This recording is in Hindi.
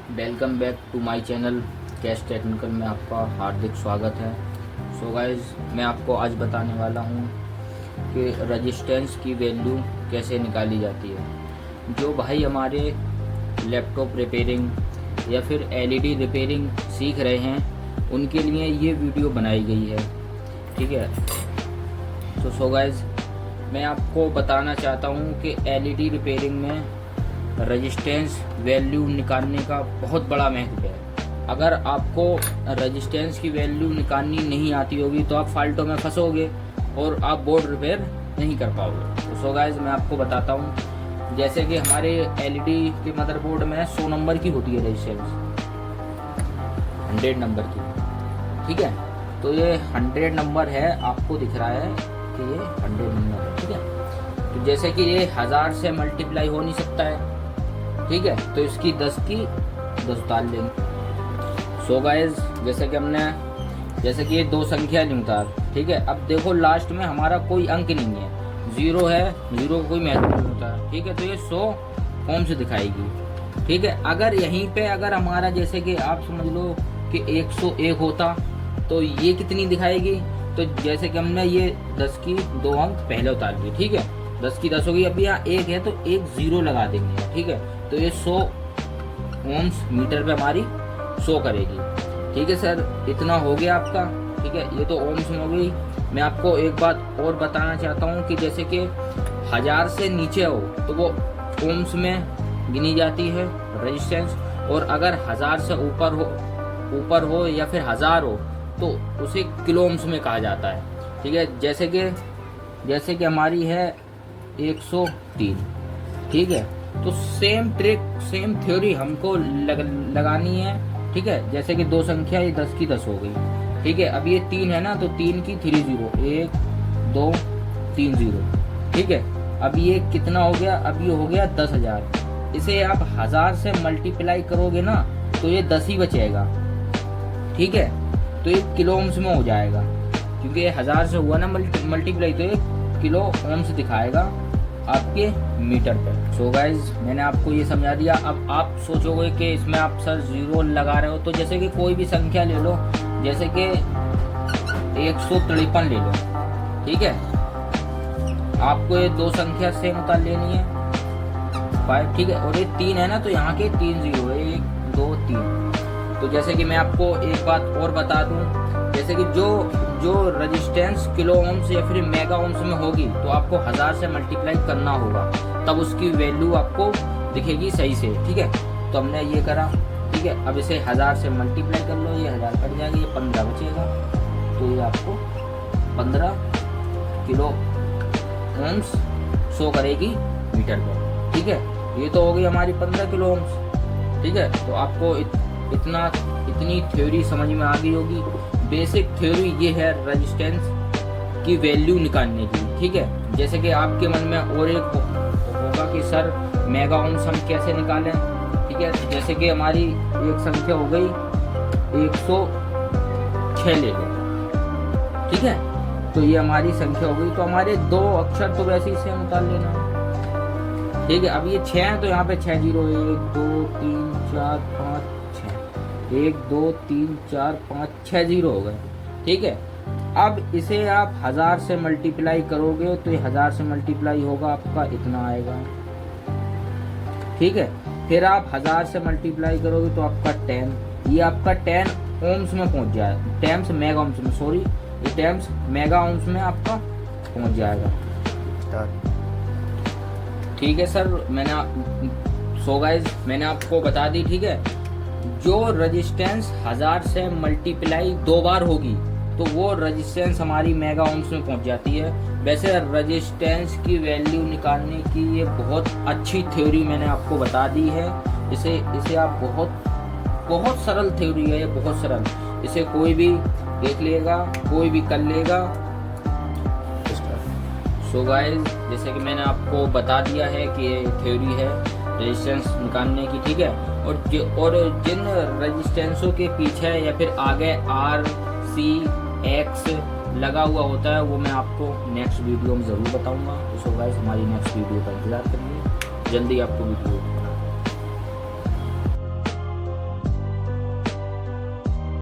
Welcome back to my channel cash technical में आपका हार्दिक स्वागत है। सो गाइस, मैं आपको आज बताने वाला हूँ कि रेजिस्टेंस की वैल्यू कैसे निकाली जाती है। जो भाई हमारे लैपटॉप रिपेयरिंग या फिर एलईडी रिपेयरिंग सीख रहे हैं उनके लिए ये वीडियो बनाई गई है, ठीक है। तो सो गाइस, मैं आपको बताना चाहता हूँ कि एलईडी रिपेयरिंग में रेजिस्टेंस वैल्यू निकालने का बहुत बड़ा महत्व है। अगर आपको रेजिस्टेंस की वैल्यू निकालनी नहीं आती होगी तो आप फाल्टों में फंसोगे और आप बोर्ड रिपेयर नहीं कर पाओगे। तो सो गाइस, मैं आपको बताता हूँ। जैसे कि हमारे एलईडी के मदरबोर्ड में 100 नंबर की होती है रेजिस्टेंस, 100 नंबर की, ठीक है। तो ये 100 नंबर है, आपको दिख रहा है कि ये 100 नंबर है, ठीक है। तो जैसे कि ये 1000 से मल्टीप्लाई हो नहीं सकता है, ठीक है। तो इसकी 10 की 10 डाल लेंगे। सो गाइस, जैसे कि ये दो संख्या लिखता, ठीक है। अब देखो लास्ट में हमारा कोई अंक नहीं है, 0 है, 0 का कोई महत्व नहीं होता, ठीक है। तो ये 100 ओम से दिखाएगी, ठीक है। अगर यहीं पे अगर हमारा जैसे कि आप समझ लो कि 101 होता तो ये कितनी दिखाएगी। तो जैसे कि हमने ये 10 की 2 अंक पहले उतार लिए, ठीक है। 10 की 10 होगी। अब यहाँ 1 है तो एक 0 लगा देंगे, ठीक है। तो ये 100 ओम्स मीटर पे हमारी शो करेगी, ठीक है सर। इतना हो गया आपका, ठीक है। ये तो ओम्स में हो गई। मैं आपको एक बात और बताना चाहता हूँ कि जैसे कि 1000 से नीचे हो तो वो ओम्स में गिनी जाती है रेजिस्टेंस, और अगर 1000 से ऊपर हो या फिर 1000 हो तो उसे किलो ओम्स में कहा जाता है, ठीक है। जैसे कि हमारी है 103, ठीक है। तो सेम ट्रिक, सेम थ्योरी हमको लगानी है, ठीक है। जैसे कि दो संख्या, ये 10 की 10 हो गई, ठीक है। अब ये 3 है ना, तो 3 की 3 0, 1 2 3 0, ठीक है। अब ये कितना हो गया, अब ये हो गया 10,000। इसे आप 1000 से मल्टीप्लाई करोगे ना तो ये 10 ही बचेगा, ठीक है। तो ये किलो ओम्स में हो जाएगा, क्योंकि ये 1000 से हुआ ना मल्टीप्लाई, तो ये किलो ओम्स दिखाएगा आपके मीटर पे। सो गाइज, मैंने आपको ये समझा दिया। अब आप सोचोगे कि इसमें आप सर 0 लगा रहे हो, तो जैसे कि कोई भी संख्या ले लो, जैसे कि 153 ले लो, ठीक है। आपको ये दो संख्या सेम उतार लेनी है, 5, ठीक है। और ये 3 है ना, तो यहाँ के 3 0, 1 2 3। तो जैसे कि मैं आपको एक बात और बता दूं, जैसे कि जो रेजिस्टेंस किलो ओम्स या फिर मेगा ओम्स में होगी तो आपको 1000 से मल्टीप्लाई करना होगा, तब उसकी वैल्यू आपको दिखेगी सही से, ठीक है। तो हमने ये करा, ठीक है। अब इसे 1000 से मल्टीप्लाई कर लो, ये 1000 कट जाएगी, ये 15 बचेगा। तो ये आपको 15 किलो ओम्स शो करेगी मीटर पर, ठीक है। ये तो हो गई हमारी 15 किलो ओम्स, ठीक है। तो आपको इतनी थ्योरी समझ में आ गई होगी। बेसिक थ्योरी ये है रेजिस्टेंस की वैल्यू निकालने की, ठीक है। जैसे कि आपके मन में और एक होगा कि सर मेगा ओम्स हम कैसे निकालें, ठीक है। जैसे कि हमारी एक संख्या हो गई 106 ले लो, ठीक है। तो ये हमारी संख्या हो गई, तो हमारे 2 अक्षर तो वैसे ही सेम उतार लेना, ठीक है। अब ये 6 है तो यहाँ पे 6 0, 1 2 3 4 5 6, 1 2 3 4 5 6 0 हो गए, ठीक है। अब इसे आप 1000 से मल्टीप्लाई करोगे तो ये 1000 से मल्टीप्लाई होगा, आपका इतना आएगा, ठीक है। फिर आप 1000 से मल्टीप्लाई करोगे तो आपका 10, ये आपका 10 ओम्स में पहुंच जाएगा, टेम्स मेगा ओम्स में, सॉरी, ये टेम्स मेगा ओम्स में आपका पहुंच जाएगा, ठीक है सर। सो गाइस, मैंने आपको बता दी, ठीक है। जो रेजिस्टेंस 1000 से मल्टीप्लाई 2 बार होगी तो वो रेजिस्टेंस हमारी मेगा ओम्स में पहुंच जाती है। वैसे रेजिस्टेंस की वैल्यू निकालने की ये बहुत अच्छी थ्योरी मैंने आपको बता दी है। इसे आप बहुत सरल थ्योरी है, ये बहुत सरल, इसे कोई भी देख लेगा, कोई भी कर लेगा। सो गाइस, जैसे कि मैंने आपको बता दिया है कि ये थ्योरी है रेजिस्टेंस निकालने की, ठीक है। और जिन रेजिस्टेंसों के पीछे या फिर आगे R, C, X लगा हुआ होता है वो मैं आपको नेक्स्ट वीडियो में ज़रूर बताऊंगा। तो सो गाइस, हमारी नेक्स्ट वीडियो का इंतजार करिए, जल्दी आपको वीडियो